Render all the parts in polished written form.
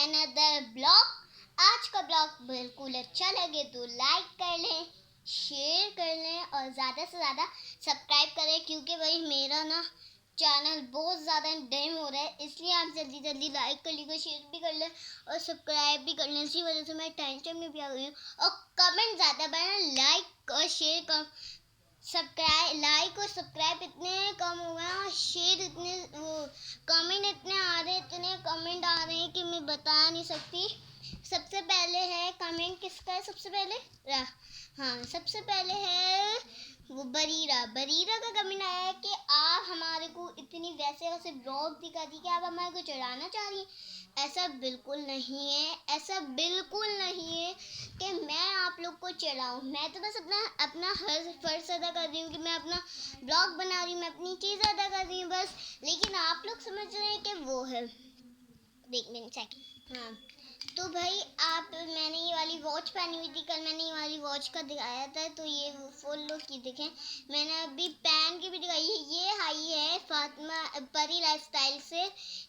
Another blog. आज का blog बिल्कुल अच्छा लगे तो लाइक कर लें, शेयर कर लें और ज़्यादा से ज़्यादा सब्सक्राइब करें, क्योंकि भाई मेरा ना चैनल बहुत ज़्यादा डैम हो रहा है, इसलिए आप जल्दी जल्दी लाइक कर लीजिए, शेयर भी कर लें और सब्सक्राइब भी कर लें। इसी वजह से मैं टेंशन में भी आ गई हूँ। और कमेंट ज़्यादा बनाएं, लाइक और शेयर कम, सब्सक्राइब, लाइक और सब्सक्राइब इतने कम हो गए और शेयर इतने, वो कमेंट इतने आ रहे, इतने कमेंट आ रहे हैं कि मैं बता नहीं सकती। सबसे पहले है कमेंट किसका है? सबसे पहले सबसे पहले है वो बरीरा का कमेंट आया है कि आप हमारे को इतनी वैसे वैसे ब्लॉग दिखा दी कि आप हमारे को चढ़ाना चाह रही हैं। ऐसा बिल्कुल नहीं है, ऐसा बिल्कुल नहीं है कि मैं आप लोग को चढ़ाऊँ। मैं तो बस अपना हर फर्ज अदा कर रही हूँ कि मैं अपना ब्लॉग बना रही हूँ, मैं अपनी चीज़ अदा कर रही हूँ बस। लेकिन आप लोग समझ रहे हैं कि वो है, एक मिनट सेकंड। तो भाई मैंने ये वाली वॉच पहनी हुई थी, कल मैंने ये वाली वॉच का दिखाया था, तो ये फुल लुक की देखें, मैंने अभी पहन के भी दिखाई है। ये आई है फातिमा परी लाइफस्टाइल से।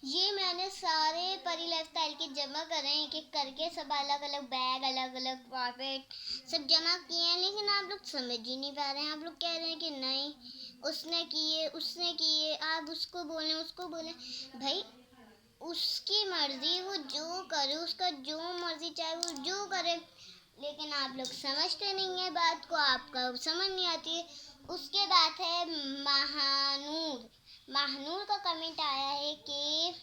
ये मैंने सारे परी लाइफस्टाइल के जमा करे हैं, एक एक करके, सब अलग अलग बैग, अलग अलग कारपेट सब जमा किए हैं। लेकिन आप लोग समझ ही नहीं पा रहे हैं। आप लोग कह रहे हैं कि नहीं उसने किए, आप उसको बोलें। भाई उसकी मर्जी, वो जो करे, उसका जो मर्जी, चाहे वो जो करे। लेकिन आप लोग समझते नहीं है बात को, आपका समझ नहीं आती है। उसके बाद है महानूर का कमेंट आया है कि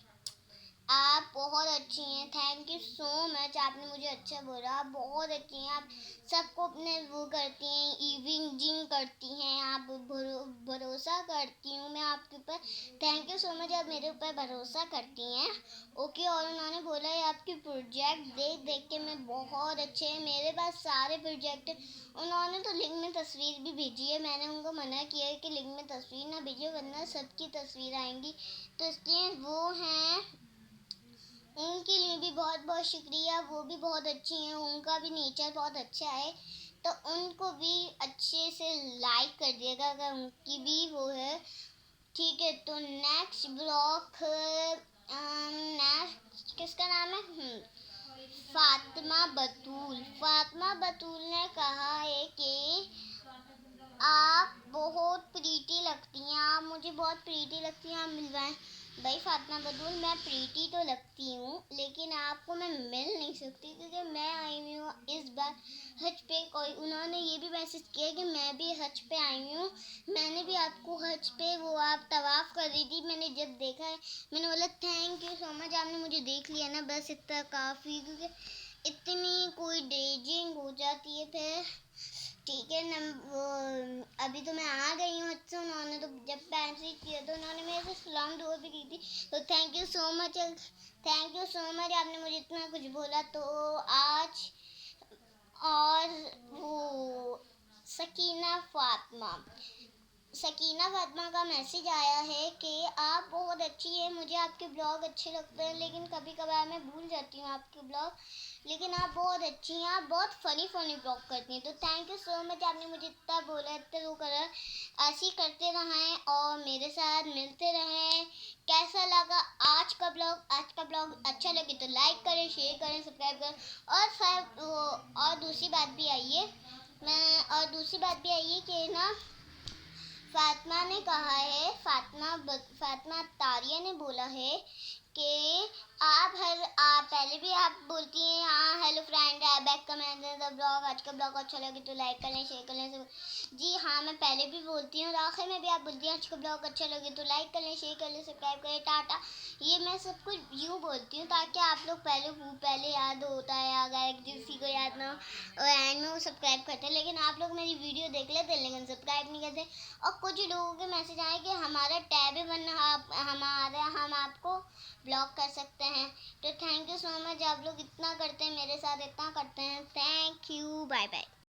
आप बहुत अच्छी हैं, थैंक यू सो मच, आपने मुझे अच्छा बोला, आप बहुत अच्छी हैं, आप सबको अपने वो करती हैं, इविंग करती हैं, आप भरोसा करती हूँ मैं आपके ऊपर, थैंक यू सो मच, आप मेरे ऊपर भरोसा करती हैं। ओके। और उन्होंने बोला है आपके प्रोजेक्ट देख के मैं बहुत अच्छे हैं, मेरे पास सारे प्रोजेक्ट। उन्होंने तो लिंक में तस्वीर भी भेजी है, मैंने उनको मना किया है कि लिंक में तस्वीर ना भेजिए वरना सबकी तस्वीर आएंगी, तो इसलिए वो हैं, उनके लिए भी बहुत बहुत शुक्रिया। वो भी बहुत अच्छी हैं, उनका भी नेचर बहुत अच्छा है, तो उनको भी अच्छे से लाइक कर दिएगा अगर उनकी भी वो है। ठीक है, तो नेक्स्ट ब्लॉग नेक्स्ट किसका नाम है? फातिमा बतूल ने कहा है कि आप बहुत प्रीटी लगती हैं, आप मुझे बहुत प्रीटी लगती हैं, आप मिलवाएं। भाई फातिमा बतूल, मैं प्रीटी तो लगती हूँ, लेकिन आपको मैं मिल नहीं सकती, क्योंकि मैं आई हुई हूँ इस बार हज पे। उन्होंने ये भी मैसेज किया कि मैं भी हज पे आई हूँ, मैंने भी आपको हज पे, वो आप तवाफ़ कर रही थी, मैंने जब देखा है मैंने बोला थैंक यू सो मच, आपने मुझे देख लिया ना, बस इतना काफ़ी, क्योंकि इतनी कोई डेजिंग हो जाती है फिर। ठीक है वो अभी तो मैं आ गई हूँ अच्छा। उन्होंने तो जब मैसेज किया तो उन्होंने मेरे से सलाम दुआ भी की थी, तो थैंक यू सो मच, आपने मुझे इतना कुछ बोला। तो आज और वो सकीना फातिमा का मैसेज आया है कि आप बहुत अच्छी हैं, मुझे आपके ब्लॉग अच्छे लगते हैं, लेकिन कभी कभार मैं भूल जाती हूँ आपके ब्लॉग, लेकिन आप बहुत अच्छी हैं, आप बहुत फ़नी ब्लॉग करती हैं, तो थैंक यू सो मच, आपने मुझे इतना बोला, इतना वो करा। ऐसे ही करते रहें और मेरे साथ मिलते रहें। कैसा लगा आज का ब्लॉग? अच्छा लगे तो लाइक करें, शेयर करें, सब्सक्राइब करें। और दूसरी बात भी आई है, कि ना फातिमा तारिया ने बोला है कि आप पहले भी आप बोलती हैं हाँ hello friend, back comment the blog, आज का ब्लॉग अच्छा लगे तो लाइक कर लें, शेयर कर लें। जी हाँ, मैं पहले भी बोलती हूँ, आखिर में भी आप बोलती हैं आज का ब्लॉग अच्छा लगे तो लाइक कर लें, शेयर कर लें, सब्सक्राइब करें, टाटा। ये मैं सब कुछ यूँ बोलती हूँ ताकि आप लोग पहले याद होता है, अगर किसी को याद ना हो और एंड में वो सब्सक्राइब करते हैं, लेकिन आप लोग मेरी वीडियो देख लेते हैं लेकिन सब्सक्राइब नहीं करते। और कुछ लोगों के मैसेज आए कि हमारा टैब है वरना हम आपको ब्लॉक कर सकते हैं, तो थैंक यू सो मच, आप लोग इतना करते हैं मेरे साथ, इतना करते हैं, थैंक यू, बाय बाय।